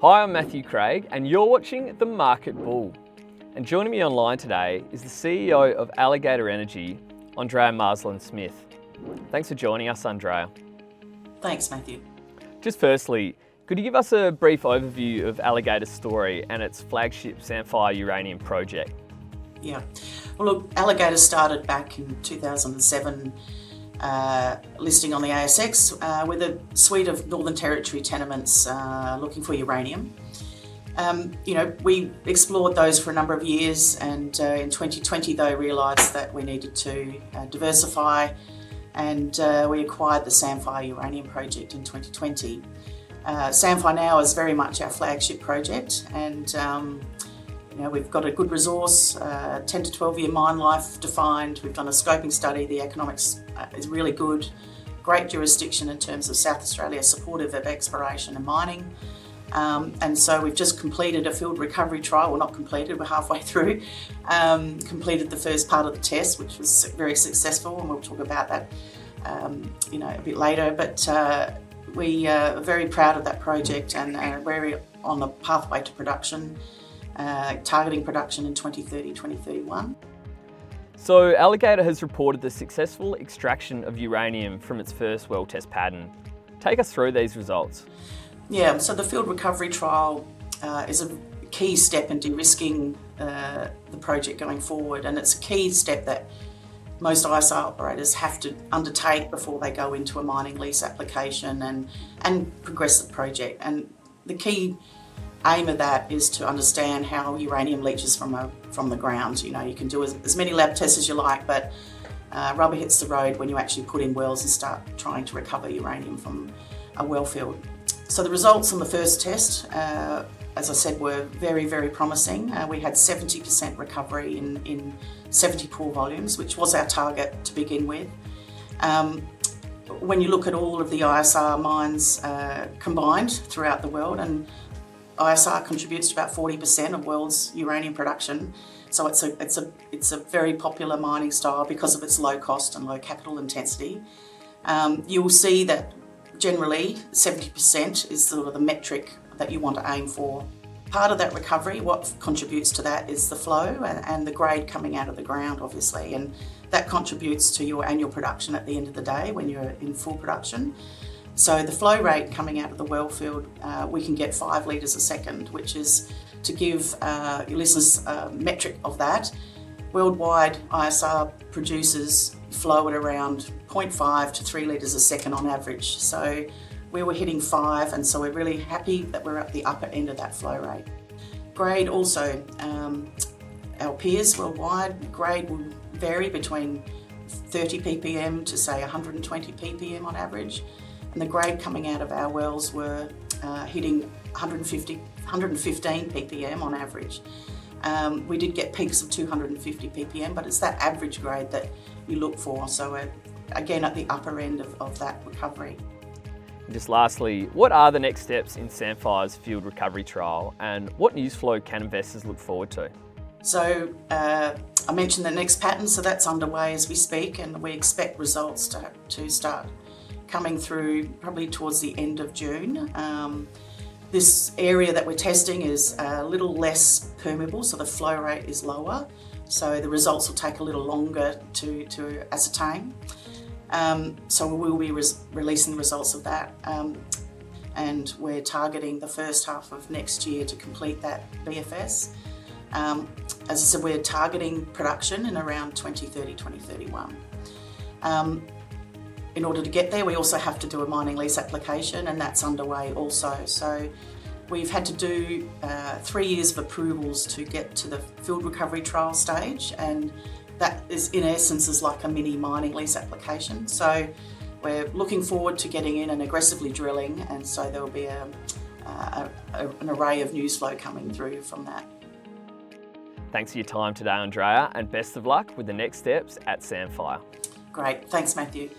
Hi, I'm Matthew Craig and you're watching The Market Bull. And joining me online today is the CEO of Alligator Energy, Andrea Marsland-Smith. Thanks for joining us, Andrea. Thanks, Matthew. Just firstly, could you give us a brief overview of Alligator's story and its flagship Samphire Uranium Project? Yeah. Well, look, Alligator started back in 2007, listing on the ASX with a suite of Northern Territory tenements looking for uranium. We explored those for a number of years, and in 2020 they realised that we needed to diversify, and we acquired the Samphire Uranium Project in 2020. Samphire now is very much our flagship project, and we've got a good resource, 10 to 12 year mine life defined. We've done a scoping study. The economics is really good. Great jurisdiction in terms of South Australia, supportive of exploration and mining. And so we've just completed a field recovery trial. Well, not completed, we're halfway through. Completed the first part of the test, which was very successful, and we'll talk about that a bit later. But we are very proud of that project, and we're on the pathway to production, targeting production in 2030, 2031. So Alligator has reported the successful extraction of uranium from its first well test pattern. Take us through these results. Yeah, so the field recovery trial is a key step in de-risking the project going forward, and it's a key step that most ISR operators have to undertake before they go into a mining lease application and progress the project. And the key aim of that is to understand how uranium leaches from the ground. You can do as many lab tests as you like, but rubber hits the road when you actually put in wells and start trying to recover uranium from a well field. So the results on the first test, as I said, were very, very promising. We had 70% recovery in 70 pool volumes, which was our target to begin with. When you look at all of the ISR mines combined throughout the world, and ISR contributes to about 40% of world's uranium production, so it's a very popular mining style because of its low cost and low capital intensity. You will see that generally 70% is sort of the metric that you want to aim for. Part of that recovery, what contributes to that is the flow and the grade coming out of the ground, obviously, and that contributes to your annual production at the end of the day when you're in full production. So the flow rate coming out of the well field, we can get 5 litres a second, which is, to give your listeners a metric of that, worldwide ISR producers flow at around 0.5 to 3 litres a second on average. So we were hitting 5, and so we're really happy that we're at the upper end of that flow rate. Grade also, our peers worldwide, grade will vary between 30 ppm to say 120 ppm on average. And the grade coming out of our wells were hitting 115 ppm on average. We did get peaks of 250 ppm, but it's that average grade that you look for. So we're again at the upper end of that recovery. And just lastly, what are the next steps in Samphire's field recovery trial, and what news flow can investors look forward to? So I mentioned the next pattern, so that's underway as we speak, and we expect results to start coming through probably towards the end of June. This area that we're testing is a little less permeable, so the flow rate is lower, so the results will take a little longer to ascertain. So we will be releasing the results of that, and we're targeting the first half of next year to complete that BFS. As I said, we're targeting production in around 2030, 2031. In order to get there, we also have to do a mining lease application, and that's underway also. So we've had to do 3 years of approvals to get to the field recovery trial stage, and that is, in essence, is like a mini mining lease application. So we're looking forward to getting in and aggressively drilling, and so there'll be an array of news flow coming through from that. Thanks for your time today, Andrea, and best of luck with the next steps at Samphire. Great, thanks Matthew.